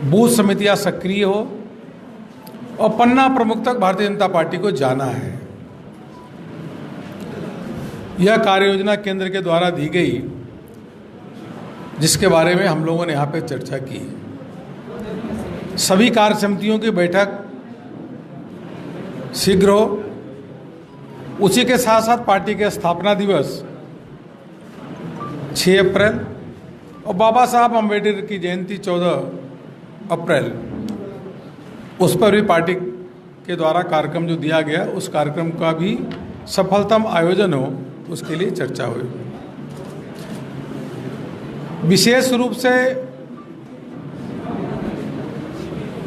Booth समितियां सक्रिय हो और पन्ना प्रमुख तक भारतीय जनता पार्टी को जाना है। यह कार्य योजना केंद्र के द्वारा दी गई, जिसके बारे में हम लोगों ने यहाँ पे चर्चा की। सभी कार्य समितियों की बैठक शीघ्र हो। उसी के साथ साथ पार्टी के स्थापना दिवस 6 अप्रैल और बाबा साहब अम्बेडकर की जयंती 14 अप्रैल, उस पर भी पार्टी के द्वारा कार्यक्रम जो दिया गया, उस कार्यक्रम का भी सफलतम आयोजन हो, उसके लिए चर्चा हुई। विशेष रूप से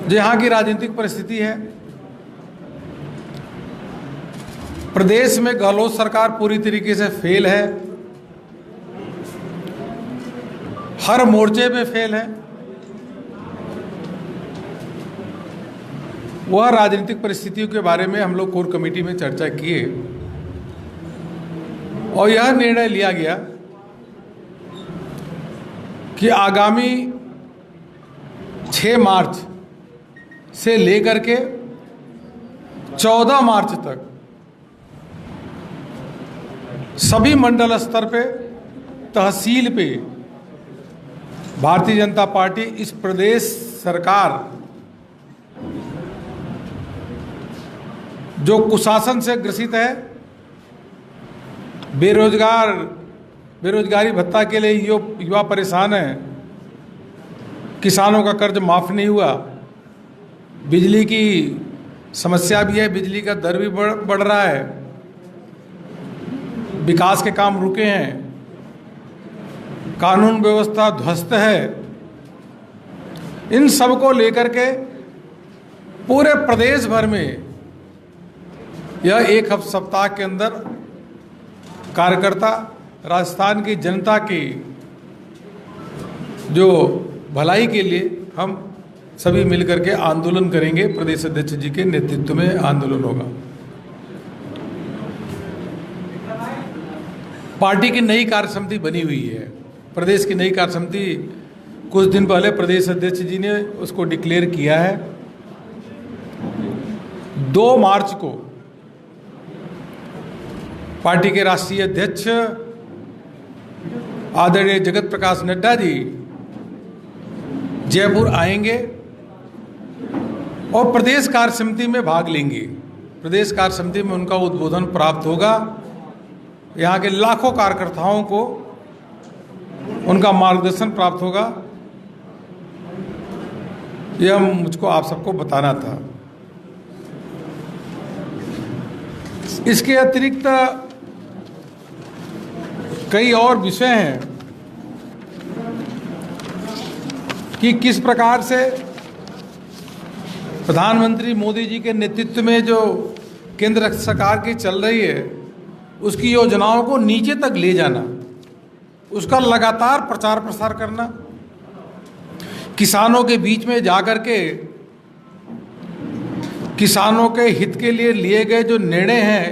जहाँ की राजनीतिक परिस्थिति है, प्रदेश में गहलोत सरकार पूरी तरीके से फेल है, हर मोर्चे पे फेल है। वह राजनीतिक परिस्थितियों के बारे में हम लोग कोर कमेटी में चर्चा किए और यह निर्णय लिया गया कि आगामी 6 मार्च से लेकर के 14 मार्च तक सभी मंडल स्तर पे, तहसील पे भारतीय जनता पार्टी इस प्रदेश सरकार जो कुशासन से ग्रसित है, बेरोजगारी भत्ता के लिए युवा परेशान है, किसानों का कर्ज माफ नहीं हुआ, बिजली की समस्या भी है, बिजली का दर भी बढ़ रहा है, विकास के काम रुके हैं, कानून व्यवस्था ध्वस्त है। इन सब को लेकर के पूरे प्रदेश भर में यह एक सप्ताह के अंदर कार्यकर्ता राजस्थान की जनता की जो भलाई के लिए हम सभी मिलकर के आंदोलन करेंगे। प्रदेश अध्यक्ष जी के नेतृत्व में आंदोलन होगा। पार्टी की नई कार्य समिति बनी हुई है। प्रदेश की नई कार्य समिति कुछ दिन पहले प्रदेश अध्यक्ष जी ने उसको डिक्लेयर किया है। 2 मार्च को पार्टी के राष्ट्रीय अध्यक्ष आदरणीय जगत प्रकाश नड्डा जी जयपुर आएंगे और प्रदेश कार्य समिति में भाग लेंगे। प्रदेश कार्य समिति में उनका उद्बोधन प्राप्त होगा। यहाँ के लाखों कार्यकर्ताओं को उनका मार्गदर्शन प्राप्त होगा। यह मुझको आप सबको बताना था। इसके अतिरिक्त कई और विषय हैं कि किस प्रकार से प्रधानमंत्री मोदी जी के नेतृत्व में जो केंद्र सरकार की चल रही है, उसकी योजनाओं को नीचे तक ले जाना, उसका लगातार प्रचार प्रसार करना, किसानों के बीच में जाकर के किसानों के हित के लिए लिए गए जो निर्णय हैं,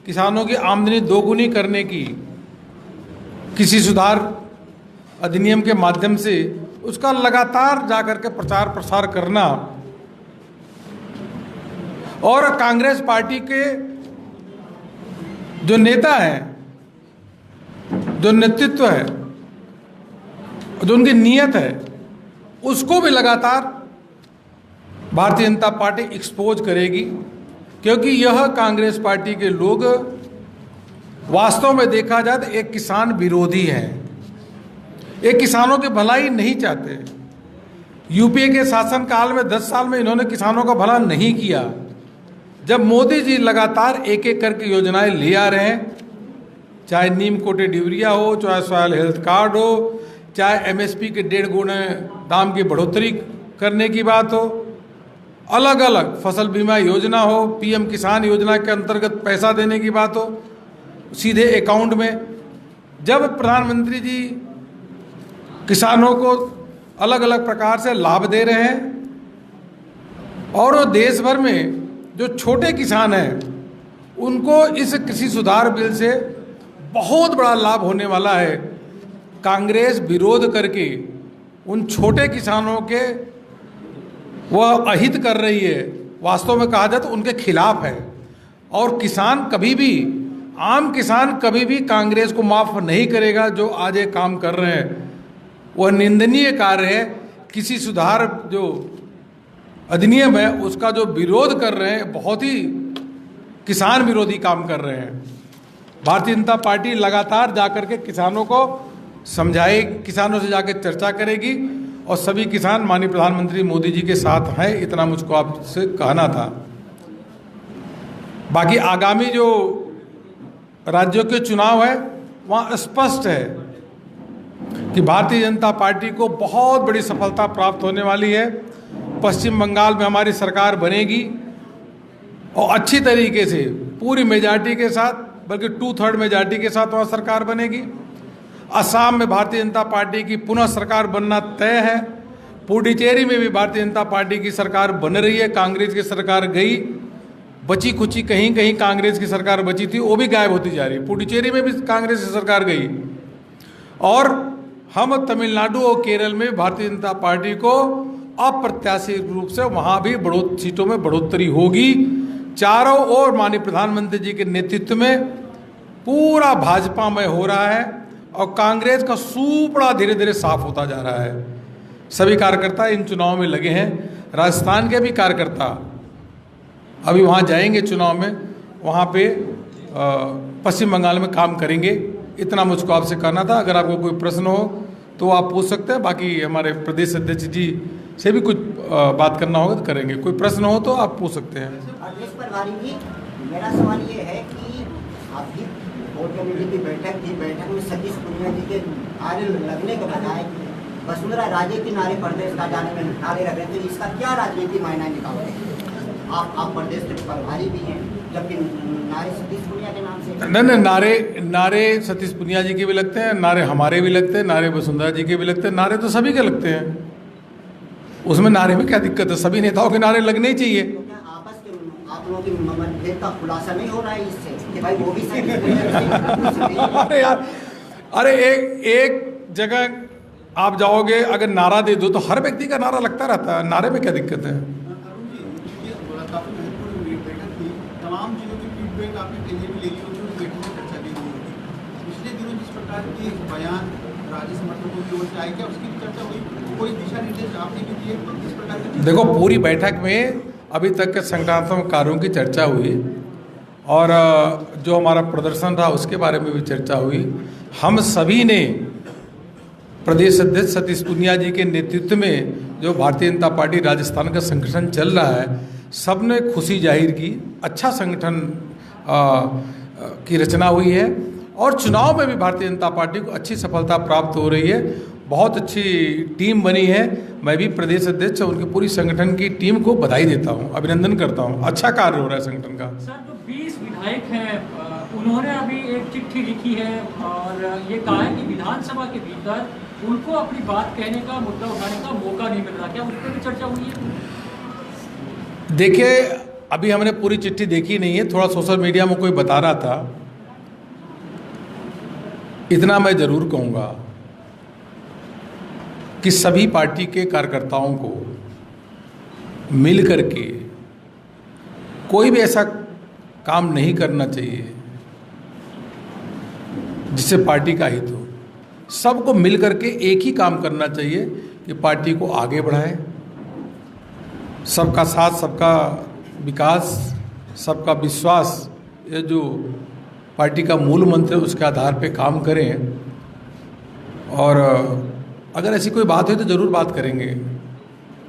किसानों की आमदनी दोगुनी करने की कृषि सुधार अधिनियम के माध्यम से, उसका लगातार जाकर के प्रचार प्रसार करना और कांग्रेस पार्टी के जो नेता हैं, जो नेतृत्व है, जो उनकी नीयत है, उसको भी लगातार भारतीय जनता पार्टी एक्सपोज करेगी। क्योंकि यह कांग्रेस पार्टी के लोग वास्तव में देखा जाए तो एक किसान विरोधी हैं, एक किसानों की भलाई नहीं चाहते। यूपीए के शासनकाल में 10 साल में इन्होंने किसानों का भला नहीं किया। जब मोदी जी लगातार एक एक करके योजनाएं ले आ रहे हैं, चाहे नीम कोटेड यूरिया हो, चाहे सॉयल हेल्थ कार्ड हो, चाहे एमएसपी के 1.5 गुना दाम की बढ़ोतरी करने की बात हो, अलग अलग फसल बीमा योजना हो, पीएम किसान योजना के अंतर्गत पैसा देने की बात हो सीधे अकाउंट में, जब प्रधानमंत्री जी किसानों को अलग अलग प्रकार से लाभ दे रहे हैं और देश भर में जो छोटे किसान हैं उनको इस कृषि सुधार बिल से बहुत बड़ा लाभ होने वाला है। कांग्रेस विरोध करके उन छोटे किसानों के वह अहित कर रही है, वास्तव में कहा जाए तो उनके खिलाफ है। और किसान कभी भी, आम किसान कभी भी कांग्रेस को माफ नहीं करेगा। जो आज ये काम कर रहे हैं वह निंदनीय कार्य है। किसी सुधार जो अधिनियम है उसका जो विरोध कर रहे हैं, बहुत ही किसान विरोधी काम कर रहे हैं। भारतीय जनता पार्टी लगातार जाकर के किसानों को समझाए, किसानों से जाकर चर्चा करेगी और सभी किसान माननीय प्रधानमंत्री मोदी जी के साथ हैं, इतना मुझको आपसे कहना था। बाकी आगामी जो राज्यों के चुनाव है वहाँ स्पष्ट है कि भारतीय जनता पार्टी को बहुत बड़ी सफलता प्राप्त होने वाली है। पश्चिम बंगाल में हमारी सरकार बनेगी और अच्छी तरीके से पूरी मेजॉरिटी के साथ, बल्कि 2/3 मेजॉरिटी के साथ वहाँ सरकार बनेगी। असम में भारतीय जनता पार्टी की पुनः सरकार बनना तय है। पुडुचेरी में भी भारतीय जनता पार्टी की सरकार बन रही है। कांग्रेस की सरकार गई, बची खुची कहीं कहीं कांग्रेस की सरकार बची थी, वो भी गायब होती जा रही है। पुडुचेरी में भी कांग्रेस की सरकार गई। और हम तमिलनाडु और केरल में भारतीय जनता पार्टी को अप्रत्याशित रूप से वहाँ भी सीटों में बढ़ोतरी होगी। चारों ओर माननीय प्रधानमंत्री जी के नेतृत्व में पूरा भाजपा में हो रहा है और कांग्रेस का सूपड़ा धीरे धीरे साफ होता जा रहा है। सभी कार्यकर्ता इन चुनाव में लगे हैं। राजस्थान के भी कार्यकर्ता अभी वहाँ जाएंगे चुनाव में, वहाँ पे पश्चिम बंगाल में काम करेंगे। इतना मुझको आपसे कहना था। अगर आपको कोई प्रश्न हो तो आप पूछ सकते हैं। बाकी हमारे प्रदेश अध्यक्ष जी से भी कुछ बात करना होगा तो करेंगे। कोई प्रश्न हो तो आप पूछ सकते हैं। मेरा सवाल ये है कि अभी कोर कमेटी की बैठक थी, बैठक में सतीश पूनिया जी के नारे लगने के बजाय वसुंधरा राजे के नारे प्रदेश का जाने में नारे लग रहे थे। इसका क्या राजनीति मायना निकालते हैं? आप प्रदेश के प्रभारी भी हैं, जबकि नारे सतीश पूनिया के नाम से नहीं, नारे सतीश पूनिया जी के भी लगते हैं, नारे हमारे भी लगते हैं, नारे वसुंधरा जी के भी लगते हैं, नारे तो सभी के लगते हैं। उसमें नारे में क्या दिक्कत है? सभी नेताओं के नारे लगने ही चाहिए। तो क्या आपस के आप लोगों की मतभेद का खुलासा नहीं हो रहा है इससे कि भाई वो भी अरे यार, अरे एक जगह आप जाओगे, अगर नारा दे दो तो हर व्यक्ति का नारा लगता रहता है। नारे में क्या दिक्कत है? तमाम चीज़ों की फीडबैक आपने पहले भी लेगी, उस बैठक में चर्चा की गई। पिछले दिनों जिस प्रकार के बयान राज्य समर्थकों की ओर से आए, क्या उसकी चर्चा हुई? कोई दिशा निर्देश आपने भी दिए इस प्रकार के? देखो, पूरी बैठक में अभी तक के संगठनात्मक कार्यों की चर्चा हुई और जो हमारा प्रदर्शन रहा उसके बारे में भी चर्चा हुई। हम सभी ने प्रदेश अध्यक्ष सतीश पूनिया जी के नेतृत्व में जो भारतीय जनता पार्टी राजस्थान का संगठन चल रहा है, सबने खुशी जाहिर की। अच्छा संगठन की रचना हुई है और चुनाव में भी भारतीय जनता पार्टी को अच्छी सफलता प्राप्त हो रही है। बहुत अच्छी टीम बनी है। मैं भी प्रदेश अध्यक्ष और उनकी पूरी संगठन की टीम को बधाई देता हूं, अभिनंदन करता हूं। अच्छा कार्य हो रहा है संगठन का। सर, जो 20 विधायक हैं उन्होंने अभी एक चिट्ठी लिखी है और ये कहा है कि विधानसभा के भीतर उनको अपनी बात कहने का, मुद्दा उठाने का मौका नहीं मिल रहा। क्या उस पर भी चर्चा हुई है? देखिए, अभी हमने पूरी चिट्ठी देखी नहीं है, थोड़ा सोशल मीडिया में कोई बता रहा था। इतना मैं जरूर कहूँगा कि सभी पार्टी के कार्यकर्ताओं को मिल करके कोई भी ऐसा काम नहीं करना चाहिए जिससे पार्टी का हित हो। सबको मिल करके एक ही काम करना चाहिए कि पार्टी को आगे बढ़ाए। सबका साथ, सबका विकास, सबका विश्वास, ये जो पार्टी का मूल मंत्र है उसके आधार पे काम करें। और अगर ऐसी कोई बात हो तो जरूर बात करेंगे।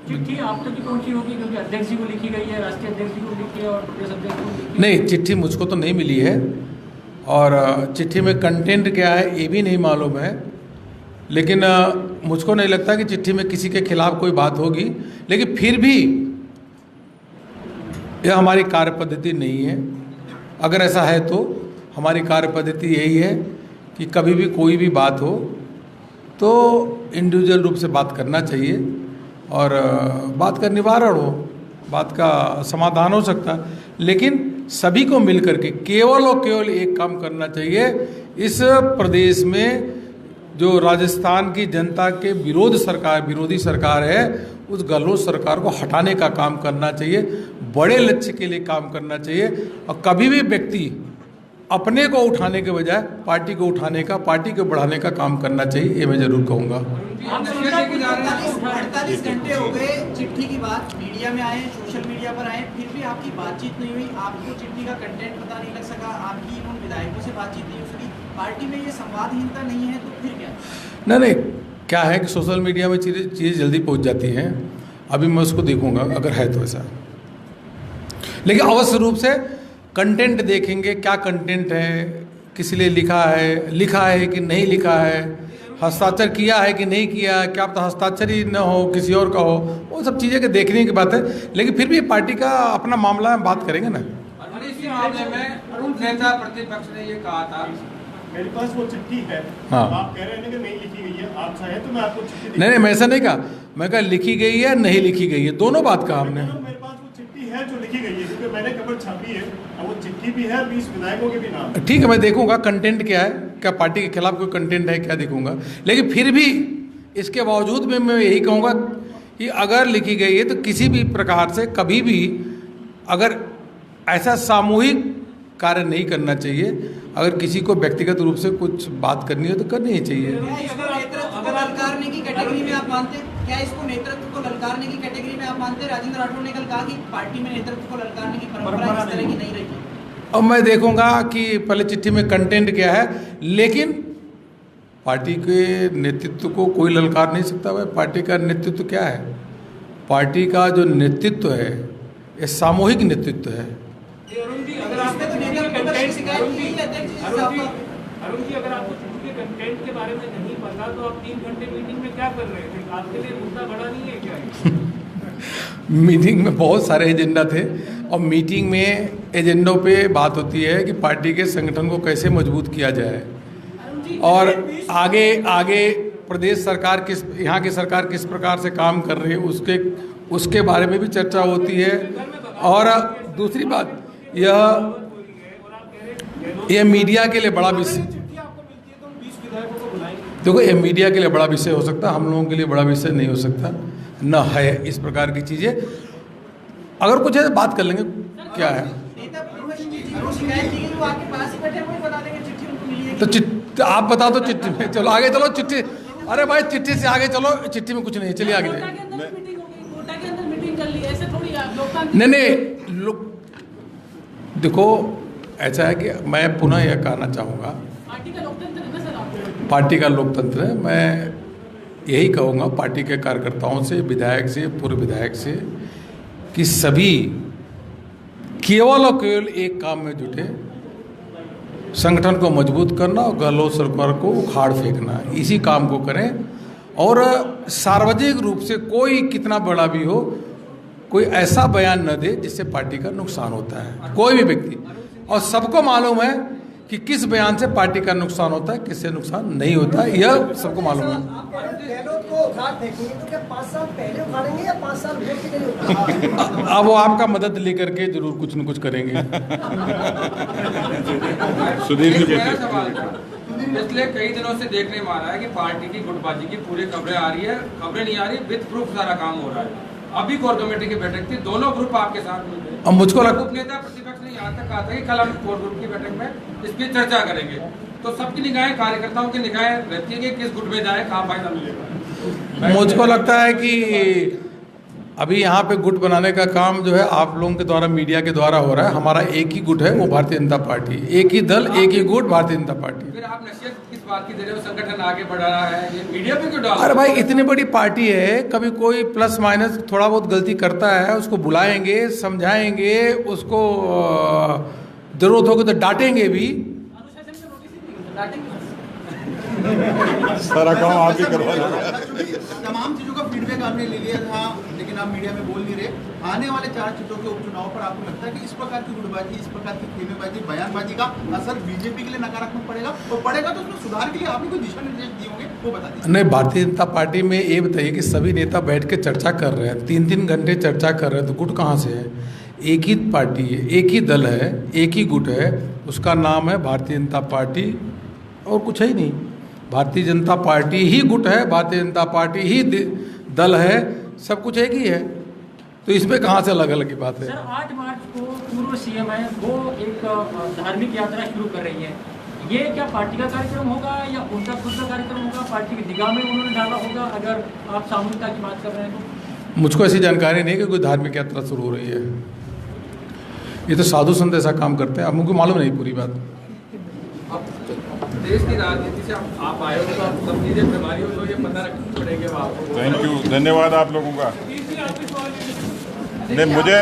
चिट्ठी आप तक पहुंची होगी क्योंकि अध्यक्ष जी को लिखी गई है, राष्ट्रीय अध्यक्ष जी को लिखी है और प्रदेश अध्यक्ष को लिखी है। नहीं, चिट्ठी मुझको तो नहीं मिली है और चिट्ठी में कंटेंट क्या है ये भी नहीं मालूम है। लेकिन मुझको नहीं लगता कि चिट्ठी में किसी के खिलाफ कोई बात होगी। लेकिन फिर भी यह हमारी कार्य पद्धति नहीं है। अगर ऐसा है तो हमारी कार्य पद्धति यही है कि कभी भी कोई भी बात हो तो इंडिविजुअल रूप से बात करना चाहिए और बात का निवारण हो, बात का समाधान हो सकता है। लेकिन सभी को मिल करके केवल और केवल एक काम करना चाहिए। इस प्रदेश में जो राजस्थान की जनता के विरोधी सरकार है उस गहलोत सरकार को हटाने का काम करना चाहिए, बड़े लक्ष्य के लिए काम करना चाहिए। और कभी भी व्यक्ति अपने को उठाने के बजाय पार्टी को उठाने का, पार्टी को बढ़ाने का काम करना चाहिए, ये मैं जरूर कहूँगा। 48 घंटे हो गए चिट्ठी की बात मीडिया में आए, सोशल मीडिया पर आए, फिर भी आपकी बातचीत नहीं हुई, आपको चिट्ठी का कंटेंट पता नहीं लग सका, आपकी उन विधायकों से बातचीत नहीं हो सकी। पार्टी में ये संवादहीनता नहीं है तो फिर क्या? नहीं, क्या है कि सोशल मीडिया में चीज़ें जल्दी पहुंच जाती हैं। अभी मैं उसको देखूंगा अगर है तो ऐसा, लेकिन अवश्य रूप से कंटेंट देखेंगे, क्या कंटेंट है, किस लिए लिखा है कि नहीं लिखा है, हस्ताक्षर किया है कि नहीं किया, क्या पता हस्ताक्षर ही न हो, किसी और का हो, वो सब चीज़ें के देखने की बात है। लेकिन फिर भी पार्टी का अपना मामला है, बात करेंगे ना। इसी मामले में नेता प्रतिपक्ष ने ये कहा था, मेरे पास वो चिट्ठी है। हाँ। आप कह रहे हैं कि नहीं लिखी गई है, आप चाहे तो मैं आपको चिट्ठी नहीं, मैं ऐसा नहीं कहा, मैं कहा लिखी गई है नहीं लिखी गई है, दोनों बात कहा हमने। मेरे पास वो चिट्ठी है जो लिखी गई है, क्योंकि मैंने खबर छापी है और वो चिट्ठी भी है, 20 विधायकों के भी नाम है। ठीक है, मैं देखूंगा कंटेंट क्या है, क्या पार्टी के खिलाफ कोई कंटेंट है क्या, देखूंगा। लेकिन फिर भी इसके बावजूद में मैं यही कहूँगा कि अगर लिखी गई है तो किसी भी प्रकार से कभी भी अगर ऐसा सामूहिक कार्य नहीं करना चाहिए। अगर किसी को व्यक्तिगत रूप से कुछ बात करनी है तो करनी ही चाहिए। क्या इसको नेतृत्व को ललकारने की कैटेगरी में आप मानते हैं? क्या इसको नेतृत्व को ललकारने की कैटेगरी में आप मानते हैं? राजेंद्र राठौड़ ने कल कहा कि पार्टी में नेतृत्व को ललकारने की परंपरा इस तरह की नहीं रही। अब मैं देखूंगा कि पहले चिट्ठी में कंटेंट क्या है, लेकिन पार्टी के नेतृत्व को कोई ललकार नहीं सकता। भाई पार्टी का नेतृत्व क्या है? पार्टी का जो नेतृत्व है ये सामूहिक नेतृत्व है। अरुण जी, अगर इसमें तो नेता प्रतिपक्ष की शिकायत की है अध्यक्ष जी से आपका। अरुण जी, अगर आपको चिट्ठी के कंटेंट के बारे में नहीं पता तो आप 3 घंटे मीटिंग में क्या कर रहे थे? आपके लिए मुद्दा बड़ा नहीं है क्या? मीटिंग में बहुत सारे एजेंडा थे और मीटिंग में एजेंडों पे बात होती है कि पार्टी के संगठन को कैसे मजबूत किया जाए और आगे प्रदेश सरकार यहाँ की सरकार किस प्रकार से काम कर रही है उसके बारे में भी चर्चा होती है। और दूसरी बात यह मीडिया के लिए बड़ा विषय, देखो ये मीडिया के लिए बड़ा विषय हो सकता है, हम लोगों के लिए बड़ा विषय नहीं हो सकता, न है इस प्रकार की चीज़ें। अगर कुछ है बात कर लेंगे, क्या है नेता प्रतिपक्ष की शिकायत की गई, वो आपके पास ही बैठे हुए बता देंगे चिट्ठी उनको मिली है। तो आप बता दो चिट्ठी में, चलो आगे चलो चिट्ठी। अरे भाई चिट्ठी से आगे चलो, चिट्ठी में कुछ नहीं, चलिए आगे जाइए। कोटा के अंदर मीटिंग कर ली, ऐसे थोड़ी नहीं लोग देखो, ऐसा है कि मैं पुनः यह कहना चाहूँगा, पार्टी का लोकतंत्र है ना सर, आप पार्टी का लोकतंत्र है। मैं यही कहूँगा पार्टी के कार्यकर्ताओं से, विधायक से, पूर्व विधायक से कि सभी केवल और केवल एक काम में जुटे, संगठन को मजबूत करना और गहलोत सरकार को उखाड़ फेंकना, इसी काम को करें। और सार्वजनिक रूप से कोई कितना बड़ा भी हो, कोई ऐसा बयान न दे जिससे पार्टी का नुकसान होता है, कोई भी व्यक्ति। और सबको मालूम है कि किस बयान से पार्टी का नुकसान होता है, किससे नुकसान नहीं होता है, यह सबको मालूम है। गहलोत को उखाड़ फेंकेंगे तो क्या 5 साल पहले उखाड़ेंगे या 5 साल वोट के लिए उखाड़ेंगे? अब वो आपका मदद लेकर के जरूर कुछ न कुछ करेंगे। मेरा सवाल था, पिछले कई दिनों से देखने में आ रहा है कि पार्टी की गुटबाजी की पूरी खबरें आ रही है, खबरें नहीं आ रही, विद प्रूफ सारा काम हो रहा है। अभी कोर कमेटी की बैठक थी, दोनों ग्रुप आपके साथ मिल गए। अब मुझको उपनेता प्रतिपक्ष ने यहाँ तक कहा था कि कल हम कोर ग्रुप की बैठक में इस पर चर्चा करेंगे। तो सबकी निगाहें, कार्यकर्ताओं की निगाहें रहती है कि किस गुट में जाए, कहाँ फायदा मिलेगा। मुझको लगता है कि अभी यहाँ पे गुट बनाने का काम जो है आप लोगों के द्वारा, मीडिया के द्वारा हो रहा है। हमारा एक ही गुट है, वो भारतीय जनता पार्टी, एक ही दल, एक ही गुट, भारतीय जनता पार्टी। फिर आप नसीहत किस बात की दे रहे हो? संगठन आगे बढ़ रहा है, ये मीडिया पे क्यों डाल? अरे भाई इतनी बड़ी पार्टी है, कभी कोई प्लस माइनस थोड़ा बहुत गलती करता है, उसको बुलाएंगे, समझाएंगे, उसको जरूरत होगी तो डांटेंगे भी। अनुशासन में नोटिस ही नहीं डांटेंगे। सारा काम आप ही करवा लो। तमाम चीजों का फीडबैक आपने ले लिया था, लेकिन आप मीडिया में बोल नहीं रहे। आने वाले 4 सीटों के उपचुनाव पर आपको लगता है कि इस प्रकार की गुटबाजी, इस प्रकार की खेमेबाजी, बयानबाजी का असर बीजेपी के लिए नकारात्मक पड़ेगा? और पड़ेगा तो उसमें सुधार के लिए आपने कोई दिशा निर्देश दिए होंगे, वो बता दीजिए। नहीं, भारतीय जनता पार्टी में ये बताइए कि सभी नेता बैठ के चर्चा कर रहे हैं, 3-3 घंटे चर्चा कर रहे हैं, तो गुट कहाँ से है? एक ही पार्टी है, एक ही दल है, एक ही गुट है, उसका नाम है भारतीय जनता पार्टी और कुछ है ही नहीं। भारतीय जनता पार्टी ही गुट है, भारतीय जनता पार्टी ही दल है सब कुछ एक ही है, तो इसमें कहाँ से अलग अलग की बात है? सर 8 मार्च को पूर्व सीएम है वो एक धार्मिक यात्रा शुरू कर रही है, ये क्या पार्टी का कार्यक्रम होगा या उनका खुद का कार्यक्रम होगा? पार्टी की निगाह में उन्होंने डाला होगा? अगर आप सामूहिकता की बात कर रहे हैं तो मुझको ऐसी जानकारी नहीं कि कोई धार्मिक यात्रा शुरू हो रही है। ये तो साधु संत ऐसा काम करते हैं, अब मुझको मालूम नहीं पूरी बात। अब देश की राजनीति से आप आए हो तो आप सब चीजें बीमारियों को ये पता रखनी पड़ेगी आपको। थैंक यू, धन्यवाद आप लोगों का। नहीं मुझे